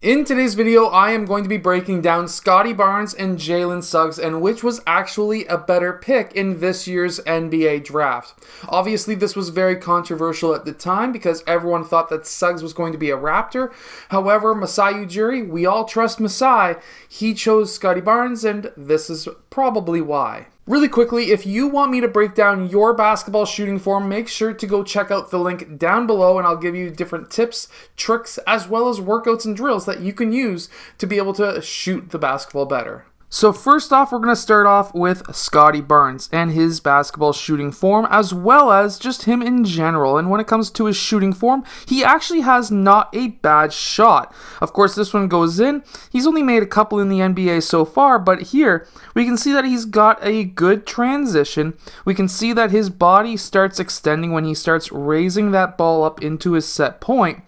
In today's video, I am going to be breaking down Scottie Barnes and Jalen Suggs and which was actually a better pick in this year's NBA draft. Obviously, this was very controversial at the time because everyone thought that Suggs was going to be a Raptor. However, Masai Ujiri, we all trust Masai, he chose Scottie Barnes, and this is probably why. Really quickly, if you want me to break down your basketball shooting form, make sure to go check out the link down below and I'll give you different tips, tricks, as well as workouts and drills that you can use to be able to shoot the basketball better. So first off, we're going to start off with Scottie Barnes and his basketball shooting form, as well as just him in general. And when it comes to his shooting form, he actually has not a bad shot. Of course, this one goes in. He's only made a couple in the NBA so far, but here we can see that he's got a good transition. We can see that his body starts extending when he starts raising that ball up into his set point.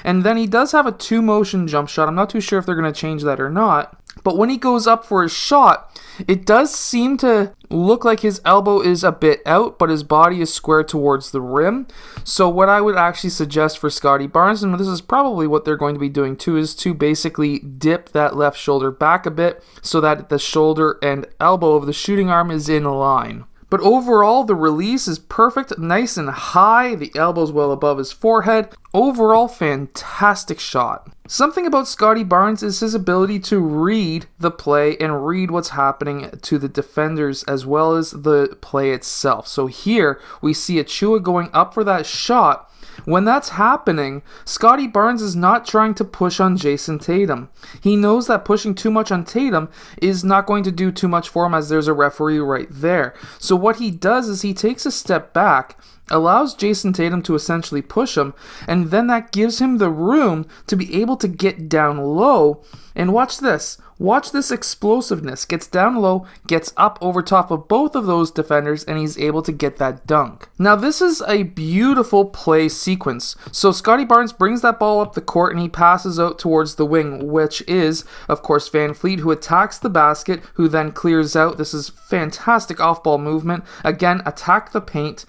And then he does have a two-motion jump shot. I'm not too sure if they're going to change that or not. But when he goes up for his shot, it does seem to look like his elbow is a bit out, but his body is square towards the rim. So what I would actually suggest for Scottie Barnes, and this is probably what they're going to be doing too, is to basically dip that left shoulder back a bit so that the shoulder and elbow of the shooting arm is in line. But overall, the release is perfect, nice and high, the elbow's well above his forehead. Overall, fantastic shot. Something about Scottie Barnes is his ability to read the play and read what's happening to the defenders as well as the play itself. So here, we see Achua going up for that shot. When that's happening, Scottie Barnes is not trying to push on Jason Tatum. He knows that pushing too much on Tatum is not going to do too much for him as there's a referee right there. So what he does is he takes a step back, allows Jason Tatum to essentially push him, and then that gives him the room to be able to get down low. And watch this. Watch this explosiveness. Gets down low, gets up over top of both of those defenders, and he's able to get that dunk. Now this is a beautiful play sequence. So Scottie Barnes brings that ball up the court and he passes out towards the wing, which is, of course, Van Fleet, who attacks the basket, who then clears out. This is fantastic off-ball movement. Again, attack the paint.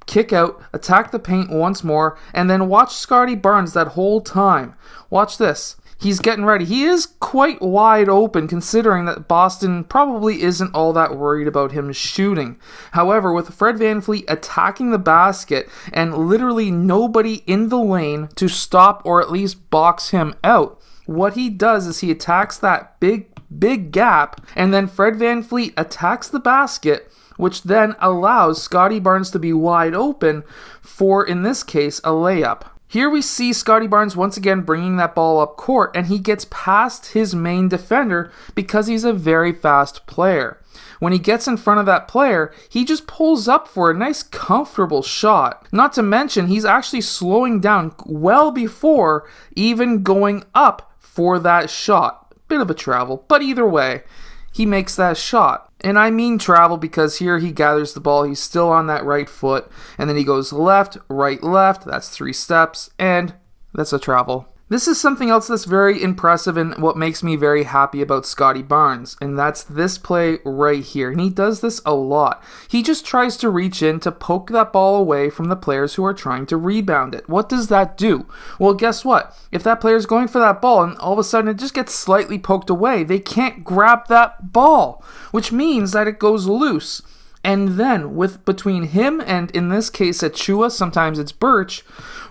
Kick out, attack the paint once more, and then watch Scottie Barnes that whole time. Watch this. He's getting ready. He is quite wide open considering that Boston probably isn't all that worried about him shooting. However, with Fred VanVleet attacking the basket and literally nobody in the lane to stop or at least box him out, what he does is he attacks that big gap, and then Fred VanVleet attacks the basket, which then allows Scottie Barnes to be wide open for, in this case, a layup. Here we see Scottie Barnes once again bringing that ball up court, and he gets past his main defender because he's a very fast player. When he gets in front of that player, he just pulls up for a nice comfortable shot. Not to mention, he's actually slowing down well before even going up for that shot. Bit of a travel, but either way, he makes that shot. And I mean travel because here he gathers the ball, he's still on that right foot, and then he goes left, that's 3 steps, and that's a travel. This is something else that's very impressive and what makes me very happy about Scottie Barnes, and that's this play right here. And he does this a lot. He just tries to reach in to poke that ball away from the players who are trying to rebound it. What does that do? Well, guess what? If that player is going for that ball and all of a sudden it just gets slightly poked away, they can't grab that ball, which means that it goes loose. And then with between him and, in this case, Achua, sometimes it's Birch,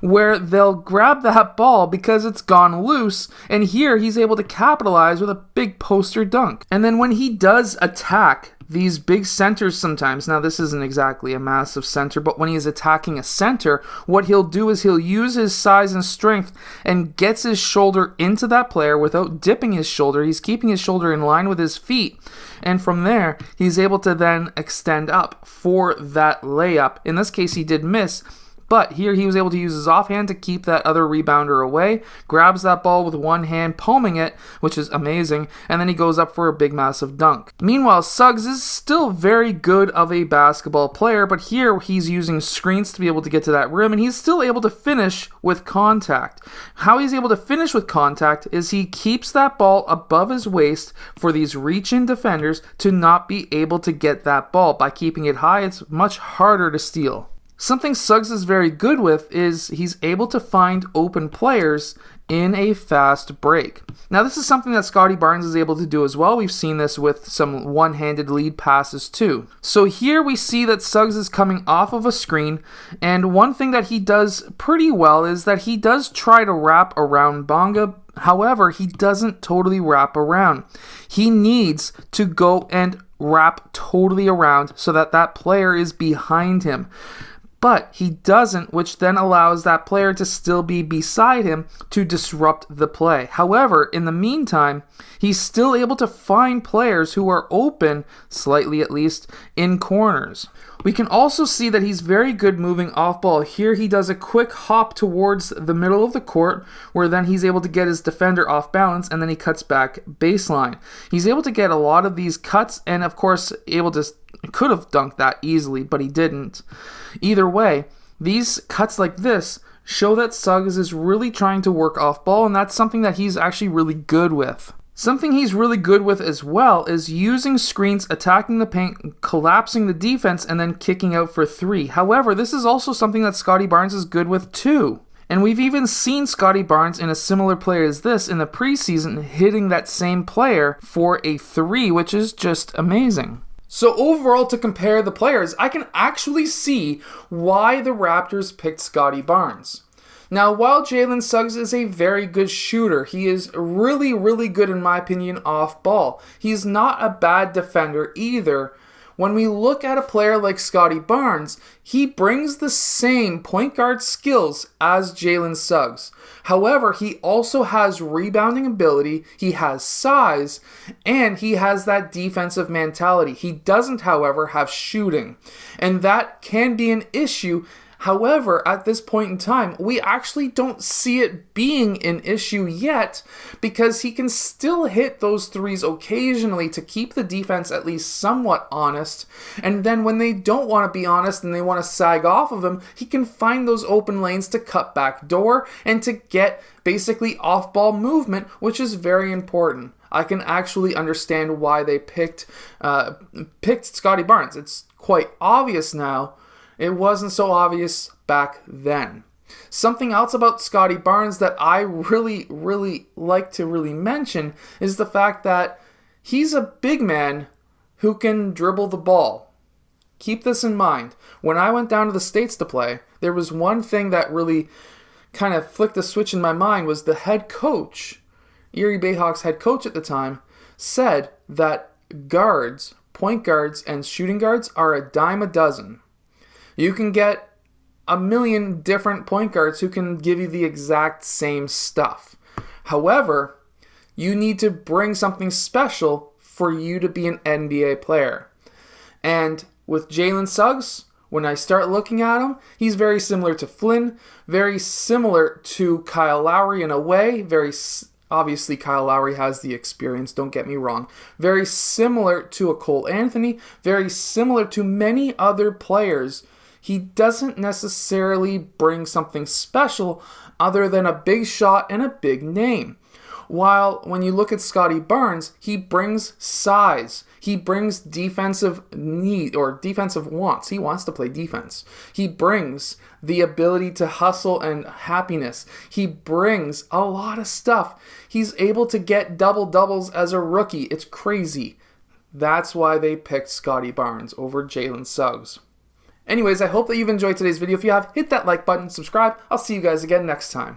where they'll grab that ball because it's gone loose, and here he's able to capitalize with a big poster dunk. And then when he does attack these big centers sometimes, now this isn't exactly a massive center, but when he is attacking a center, what he'll do is he'll use his size and strength and gets his shoulder into that player without dipping his shoulder. He's keeping his shoulder in line with his feet, and from there, he's able to then extend up for that layup. In this case, he did miss, but here he was able to use his offhand to keep that other rebounder away, grabs that ball with one hand, palming it, which is amazing, and then he goes up for a big massive dunk. Meanwhile, Suggs is still very good of a basketball player, but here he's using screens to be able to get to that rim, and he's still able to finish with contact. How he's able to finish with contact is he keeps that ball above his waist for these reach-in defenders to not be able to get that ball. By keeping it high, it's much harder to steal. Something Suggs is very good with is he's able to find open players in a fast break. Now, this is something that Scottie Barnes is able to do as well. We've seen this with some one-handed lead passes too. So here we see that Suggs is coming off of a screen, and one thing that he does pretty well is that he does try to wrap around Bonga. However, he doesn't totally wrap around. He needs to go and wrap totally around so that that player is behind him. But he doesn't, which then allows that player to still be beside him to disrupt the play. However, in the meantime, he's still able to find players who are open, slightly at least, in corners. We can also see that he's very good moving off ball. Here he does a quick hop towards the middle of the court, where then he's able to get his defender off balance, and then he cuts back baseline. He's able to get a lot of these cuts, and of course could have dunked that easily, but he didn't. Either way, these cuts like this show that Suggs is really trying to work off ball, and that's something that he's actually really good with. Something he's really good with as well is using screens, attacking the paint, collapsing the defense, and then kicking out for three. However, this is also something that Scottie Barnes is good with too. And we've even seen Scottie Barnes in a similar play as this in the preseason hitting that same player for a three, which is just amazing. So overall, to compare the players, I can actually see why the Raptors picked Scottie Barnes. Now, while Jalen Suggs is a very good shooter, he is really, really good in my opinion off ball. He's not a bad defender either. When we look at a player like Scottie Barnes, he brings the same point guard skills as Jalen Suggs. However, he also has rebounding ability, he has size, and he has that defensive mentality. He doesn't, however, have shooting, and that can be an issue. However, at this point in time, we actually don't see it being an issue yet because he can still hit those threes occasionally to keep the defense at least somewhat honest. And then when they don't want to be honest and they want to sag off of him, he can find those open lanes to cut back door and to get basically off-ball movement, which is very important. I can actually understand why they picked Scottie Barnes. It's quite obvious now. It wasn't so obvious back then. Something else about Scottie Barnes that I really like to mention is the fact that he's a big man who can dribble the ball. Keep this in mind. When I went down to the States to play, there was one thing that really kind of flicked a switch in my mind was the head coach, Erie Bayhawks head coach at the time, said that guards, point guards, and shooting guards are a dime a dozen. You can get a million different point guards who can give you the exact same stuff. However, you need to bring something special for you to be an NBA player. And with Jalen Suggs, when I start looking at him, he's very similar to Flynn, very similar to Kyle Lowry in a way. Obviously, Kyle Lowry has the experience, don't get me wrong. Very similar to a Cole Anthony, very similar to many other players. He doesn't necessarily bring something special other than a big shot and a big name. While when you look at Scottie Barnes, he brings size. He brings defensive need or defensive wants. He wants to play defense. He brings the ability to hustle and happiness. He brings a lot of stuff. He's able to get double-doubles as a rookie. It's crazy. That's why they picked Scottie Barnes over Jalen Suggs. Anyways, I hope that you've enjoyed today's video. If you have, hit that like button, subscribe. I'll see you guys again next time.